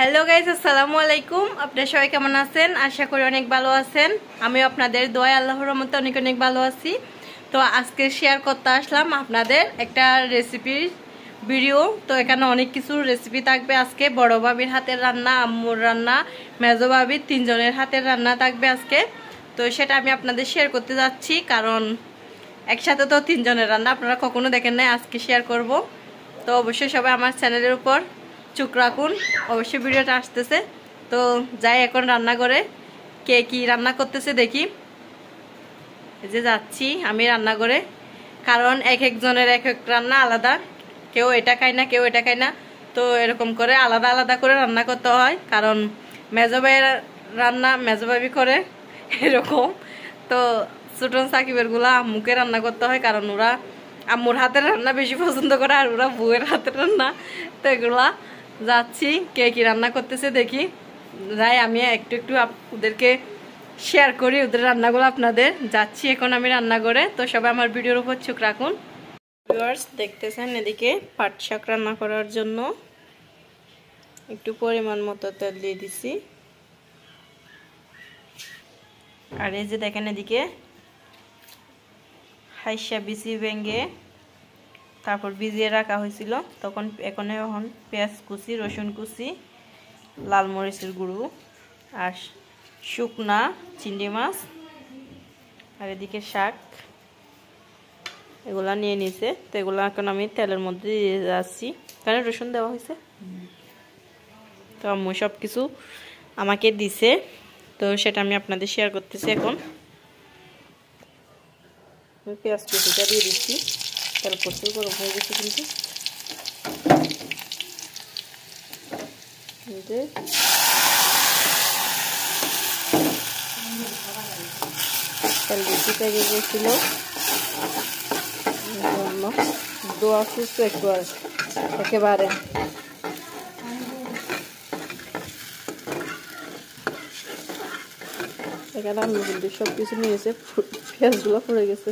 Hello guys, আসসালামু আলাইকুম। আপনারা সবাই কেমন আছেন? আশা করি অনেক ভালো আছেন। আমি আপনাদের দোয়ায় আল্লাহর রহমতে অনেক অনেক ভালো আছি। তো আজকে শেয়ার করতে আসলাম আপনাদের একটা রেসিপির ভিডিও। তো এখানে অনেক কিছু রেসিপি থাকবে আজকে। বড় ভাবির হাতের রান্না, আম্মুর রান্না, মেজো ভাবির, তিনজনের হাতের রান্না থাকবে আজকে। তো সেটা আমি আপনাদের শেয়ার করতে যাচ্ছি, কারণ একসাথে তো তিনজনের রান্না আপনারা কখনো দেখেন নাই, আজকে শেয়ার করব। তো অবশ্যই সবাই আমার চ্যানেলের উপর চোখ রাখুন, অবশ্যই ভিডিওটা আসতেছে। তো যাই এখন রান্না করে কে কি রান্না করতেছে দেখি। এই যে যাচ্ছি আমি রান্না করে, কারণ এক একজনের এক এক রান্না আলাদা, কেউ এটা খায় না কেউ এটা খায় না। তো এরকম করে আলাদা আলাদা করে রান্না করতে হয়, কারণ মেজো ভাইয়ের রান্না মেজো ভাবি করে এরকম। তো ছোটন সাকিবের গুলা আম্মুকে রান্না করতে হয়, কারণ ওরা আম্মুর হাতের রান্না বেশি পছন্দ করে, আর ওরা বউয়ের হাতের রান্না। তো এগুলা যাচ্ছি কে কি রান্না করতেছে দেখি। যাই আমি একটু একটু ওদেরকে শেয়ার করি ওদের রান্নাগুলো আপনাদের। যাচ্ছি এখন আমি রান্না করে। তো সবাই আমার ভিডিওর উপর চোখ রাখুন। ভিউয়ার্স দেখতেছেন, এদিকে পাট শাক রান্না করার জন্য একটু পরিমাণ মতো তেল দিয়ে দিছি। আর এই যে দেখেন, এদিকে হাইসা বিচি ভেঙে তারপর ভিজিয়ে রাখা হয়েছিল, তখন এখন পেঁয়াজ কুচি, রসুন কুচি, লাল মরিচের গুঁড়ো আর শুকনা চিংড়ি মাছ, আর এদিকে শাক, এগুলা নিয়ে নিয়েছে। তো এগুলো এখন আমি তেলের মধ্যে দিয়ে যাচ্ছি, কারণ রসুন দেওয়া হয়েছে। তো আম্মু সব কিছু আমাকে দিছে, তো সেটা আমি আপনাদের শেয়ার করতেছি। এখন পেঁয়াজ কুচিটা দিয়ে দিচ্ছি, তেল প্রচুর গরম হয়ে গেছে কিন্তু। তেল বেশি পেকে গেছিল, দোয়া সুস্থ একটু আর একেবারে। এখানে আমি কিন্তু সব কিছু নিয়েছে, পেঁয়াজগুলো পড়ে গেছে।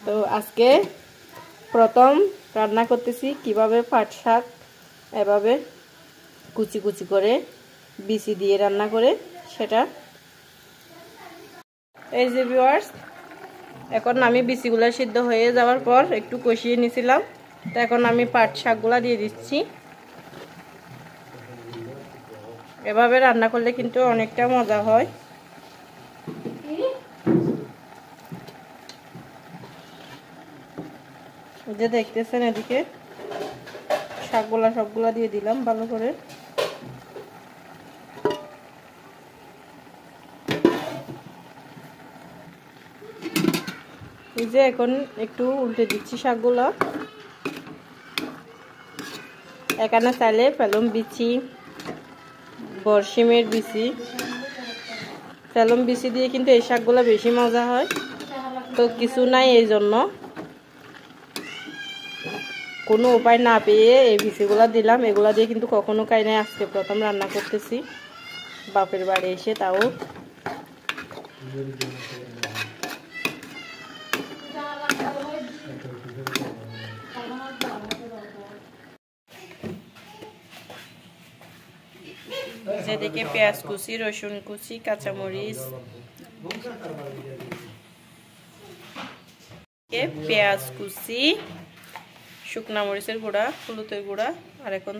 তো আজকে প্রথম রান্না করতেছি কিভাবে পাট শাক এভাবে কুচি কুচি করে বিচি দিয়ে রান্না করে সেটা। এই যে ভিউয়ার্স, এখন আমি বিচিগুলো সিদ্ধ হয়ে যাওয়ার পর একটু কষিয়ে নিয়েছিলাম। তো এখন আমি পাট শাকগুলা দিয়ে দিচ্ছি। এভাবে রান্না করলে কিন্তু অনেকটা মজা হয়। যে দেখতেছেন, এদিকে শাকগুলা সবগুলা দিয়ে দিলাম ভালো করে। এই যে এখন একটু উল্টে দিচ্ছি শাকগুলা। এখানে চাইলে পেলম বিচি, বরশিমের বিচি, পেলম বিচি দিয়ে কিন্তু এই শাকগুলা বেশি মজা হয়। তো কিছু নাই, এই জন্য কোনো উপায় না পেয়ে এই বিচিগুলা দিলাম। এগুলা দিয়ে কিন্তু কখনো খাই নাই, আজকে প্রথম রান্না করতেছি বাপের বাড়ি এসে, তাও। যেদিকে পেঁয়াজ কুচি, রসুন কুচি, কাঁচামরিচ, পেঁয়াজ কুচি, শুকনা মরিচের গুঁড়া, হলুদের গুঁড়া, আর এখন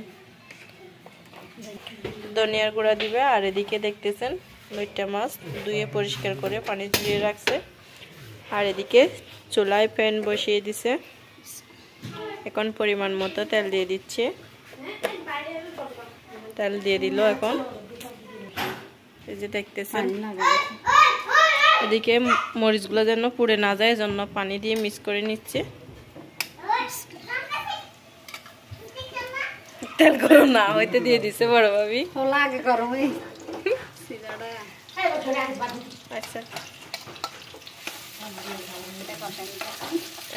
ধনিয়ার গুঁড়া দিবে। আর এদিকে দেখতেছেন লইট্টা মাছ ধুয়ে পরিষ্কার করে পানি দিয়ে রাখছে। আর এদিকে চুলায় প্যান বসিয়ে দিছে, এখন পরিমাণ মতো তেল দিয়ে দিচ্ছে। তেল দিয়ে দিল এখন। এই যে দেখতেছেন, এদিকে মরিচগুলো যেন পুড়ে না যায়, জন্য পানি দিয়ে মিক্স করে নিচ্ছে। তেল গরম না হইতে দিয়ে দিছে বড় ভাবি। আচ্ছা,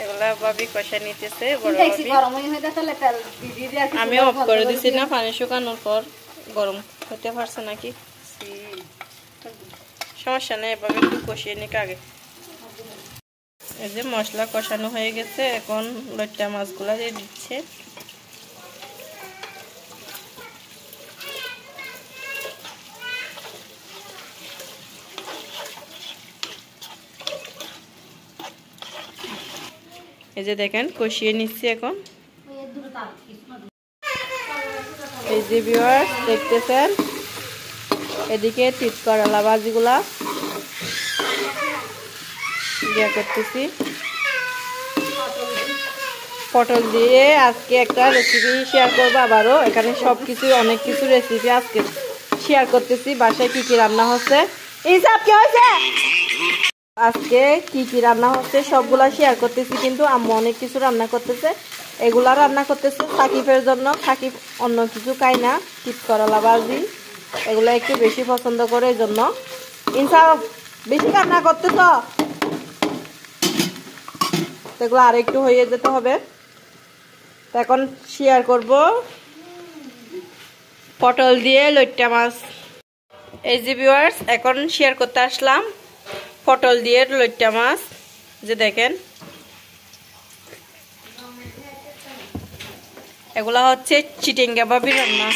এগুলা ভাবি কষা নিতেছে বড় ভাবি। আমি অফ করে দিছি না, পানি শুকানোর পর গরম হতে পারছে নাকি, সমস্যা নেই, এভাবে একটু কষিয়ে নিক আগে। এই যে মশলা কষানো হয়ে গেছে, এখন লইট্টা মাছগুলা দিয়ে দিচ্ছে। এই যে দেখেন কষিয়ে নিচ্ছি এখন। এই যে ভিউয়ার্স দেখতেছেন, এদিকে তিত করলা ভাজিগুলা দিয়া করতেছি। পটল দিয়ে আজকে একটা রেসিপি শেয়ার করবো আবারও। এখানে সবকিছু অনেক কিছু রেসিপি আজকে শেয়ার করতেছি। বাসায় কি কি রান্না হচ্ছে, এইসব কি হয়েছে, আজকে কি কি রান্না হচ্ছে সবগুলা শেয়ার করতেছি। কিন্তু আম্মু অনেক কিছু রান্না করতেছে, এগুলা রান্না করতেছে সাকিবের জন্য। সাকিব অন্য কিছু খায় না, তিত করলা ভাজি এগুলো একটু বেশি পছন্দ করে, এই জন্য। ইনসাফ বেশি রান্না করতেছ, এগুলো আর একটু হয়ে যেতে হবে। এখন শেয়ার করব পটল দিয়ে লইট্টা মাছ। এই যে ভিউয়ার্স এখন শেয়ার করতে আসলাম পটল দিয়ে লইট্টা মাছ। যে দেখেন এগুলা হচ্ছে চিটিঙ্গা ভাবি রান্না।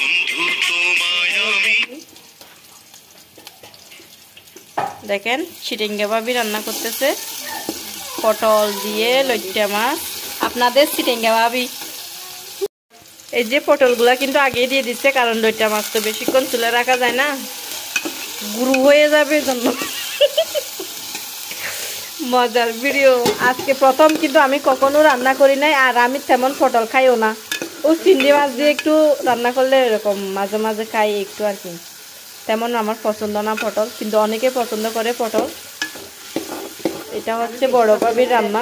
দেখেন চিটিঙ্গা ভাবি রান্না করতেছে পটল দিয়ে লইট্টা মাছ। আপনাদের চিটিঙ্গা ভাবি। এই যে পটলগুলা কিন্তু আগে দিয়ে দিচ্ছে, কারণ লইট্টা মাছ তো বেশিক্ষণ তুলে রাখা যায় না, গুরু হয়ে যাবে জন্য। মজার ভিডিও আজকে প্রথম, কিন্তু আমি কখনো রান্না করি নাই, আর আমি তেমন পটল খাইও না। ও চিংড়ি মাছ দিয়ে একটু রান্না করলে এরকম মাঝে মাঝে খাই একটু আর কি। তেমন আমার পছন্দ না পটল, কিন্তু অনেকে পছন্দ করে পটল। এটা হচ্ছে বড় ভাবির রান্না,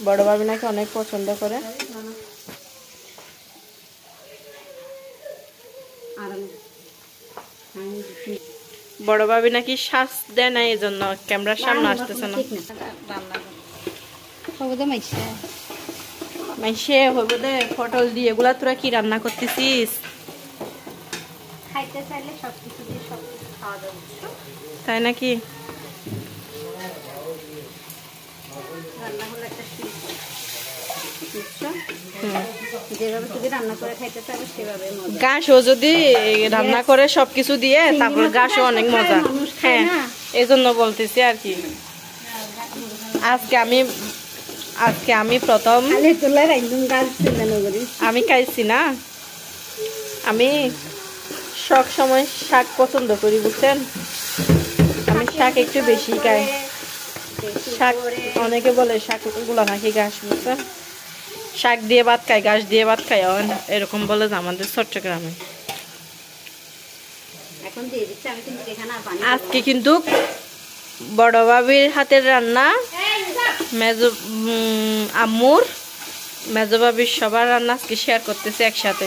বড় ভাবি নাকি অনেক পছন্দ করে। বড় ভাবি নাকি শ্বাস দেয় না, এই জন্য ক্যামেরার সামনে আসতেছে না। মাইসে হইব দে পটল দিয়ে। এগুলা তোরা কি রান্না করতেছিস? তাই নাকি? গাছও যদি রান্না করে সবকিছু দিয়ে, তারপর গাছও অনেক মজা। হ্যাঁ এই জন্য বলতেছি আর কি। আজকে আমি প্রথম, আমি খাইছি না, আমি সব সময় শাক পছন্দ করি বুঝছেন। আমি শাক একটু বেশি খাই। শাক অনেকে বলে শাক গুলো নাকি গাছ, বুঝছেন। শাক দিয়ে ভাত খাই, গাছ দিয়ে ভাত খাই, এরকম বলে যে আমাদের চট্টগ্রামে। আজকে কিন্তু বড় ভাবির হাতের রান্না, আম্মুর, মেজো ভাবির সবার রান্না আজকে শেয়ার করতেছে একসাথে।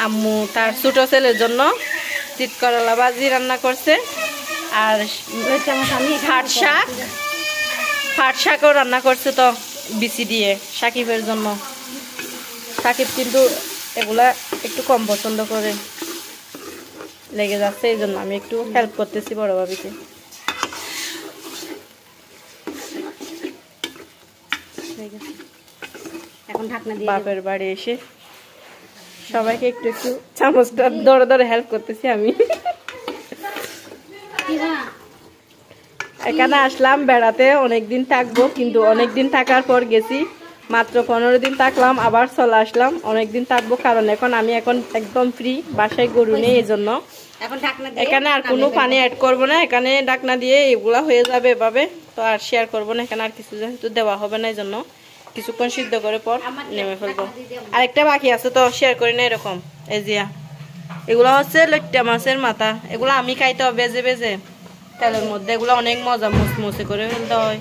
আম্মু তার ছোট ছেলের জন্য তিত করলা ভাজি রান্না করছে, আর ফাট শাকও রান্না করছে তো বিচি দিয়ে সাকিবের জন্য। সাকিব কিন্তু এগুলা একটু কম পছন্দ করে, লেগে যাচ্ছে, এই জন্য আমি একটু হেল্প করতেছি বড় ভাবিকে। বাপের বাড়ি এসে সবাইকে একটু একটু চামচটা ধরে ধরে হেল্প করতেছি আমি। এখানে আসলাম বেড়াতে, অনেকদিন থাকবো, কিন্তু অনেকদিন থাকার পর গেছি, মাত্র 15 দিন থাকলাম, আবার চলে আসলাম। অনেকদিন থাকবো কারণ এখন আমি একদম ফ্রি, বাসায় গরু নেই, এই জন্য এখানে আর কোনো পানি অ্যাড করবো না। এখানে ঢাকনা দিয়ে এগুলা হয়ে যাবে এভাবে, তো আর শেয়ার করবো না। এখানে আর কিছু যেহেতু দেওয়া হবে না, এই জন্য কিছুক্ষণ সিদ্ধ করে পর নেমে ফেলবো। আরেকটা বাকি আছে তো শেয়ার করি না এরকম। এই জিয়া এগুলো হচ্ছে লইট্টা মাছের মাথা, এগুলো আমি খাইতে হবে বেজে বেজে তেলের মধ্যে। এগুলো অনেক মজা, মুসমুসে করে ফেলতে হয়।